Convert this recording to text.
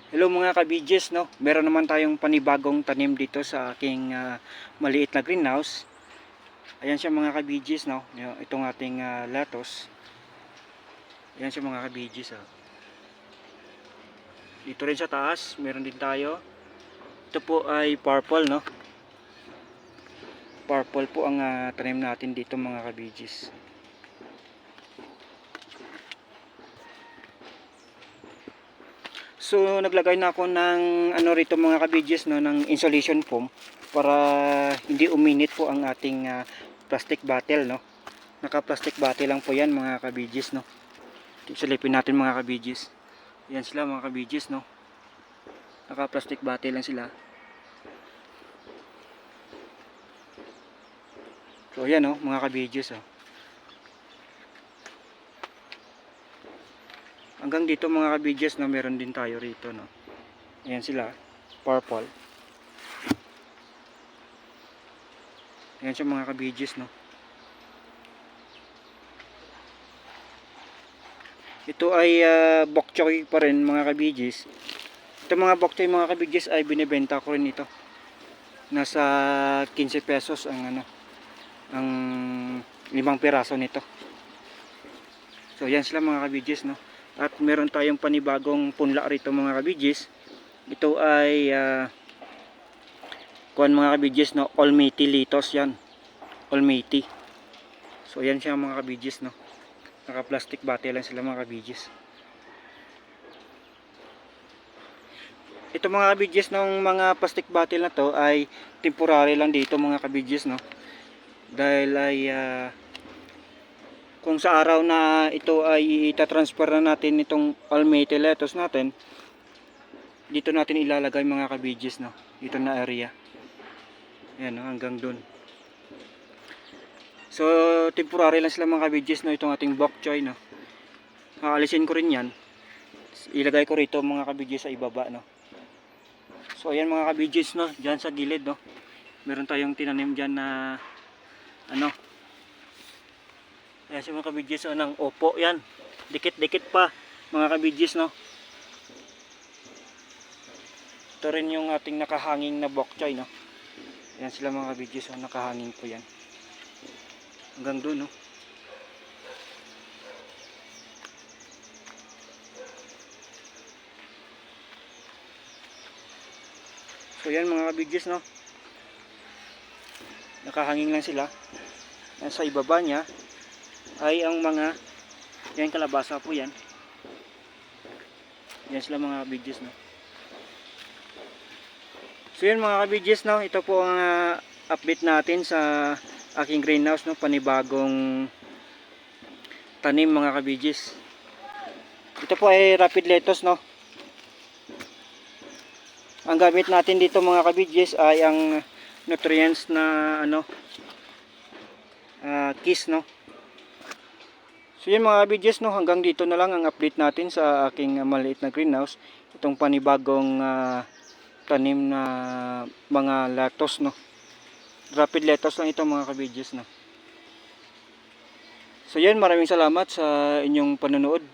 Hello mga ka-BGs, no? Meron naman tayong panibagong tanim dito sa aking maliit na greenhouse. Ayan siya mga ka-BGs, no? Itong ating lettuce. Ayan siya mga ka-BGs, oh. Dito rin sa taas, meron din tayo. Ito po ay purple, no? Purple po ang tanim natin dito mga ka-BGs. So naglagay na ako ng ano rito mga ka-BGs, no, ng insulation foam para hindi uminit po ang ating plastic bottle, no. Naka plastic bottle lang po yan mga ka-BGs, no. Silipin natin mga ka-BGs. Yan sila mga ka-BGs, no. Naka plastic bottle lang sila. So yan, no, mga ka-BGs, oh. Hanggang dito mga ka-BGs, no, meron din tayo rito, no. Ayan sila, purple. Ayan siya mga ka-BGs, no. Ito ay bok choy pa rin mga ka-BGs. Ito mga bok choy mga ka-BGs ay binibenta ko rin ito. Nasa 15 pesos ang ano, ang 5 piraso nito. So yan sila mga ka-BGs, no. At meron tayong panibagong punla rito mga ka-BGs. Ito ay kuan mga ka-BGs, no, Almaty lettuce yan. Almaty. So yan siya mga ka-BGs, no. Naka plastic bottle lang sila mga ka-BGs. Ito mga ka-BGs, ng mga plastic bottle na to ay temporary lang dito mga ka-BGs, no. Dahil ay kung sa araw na ito ay itatransfer na natin itong Almaty lettuce natin, dito natin ilalagay mga ka-BGs, no, dito na area. Ayan, no, hanggang dun. So temporary lang sila mga ka-BGs, no, itong ating bok choy, no. Aalisin ko rin yan, ilagay ko rito mga ka-BGs sa ibaba, no. So ayan mga ka-BGs, no, dyan sa gilid, no, meron tayong tinanim dyan na ano. Ayan siya mga ka-BGs, ng opo yan. Dikit-dikit pa mga ka-BGs, no. Ito rin yung ating nakahanging na bok choy, no. Ayan sila mga ka-BGs, nakahanging po yan. Hanggang doon, no. So yan mga ka-BGs, no. Nakahanging lang sila. Sa ibaba niya ay ang mga yan kalabasa po yan. Yan sila mga ka-BGs, no. So yan mga ka-BGs, no, ito po ang update natin sa aking greenhouse, no, panibagong tanim mga ka-BGs. Ito po ay rapid lettuce, no. Ang gamit natin dito mga ka-BGs ay ang nutrients na ano, kiss, no. So yun mga ka-BGs, no, hanggang dito na lang ang update natin sa aking maliit na greenhouse. Itong panibagong tanim na mga lettuce, no. Rapid lettuce lang ito mga ka-BGs, no. So yan, maraming salamat sa inyong panonood.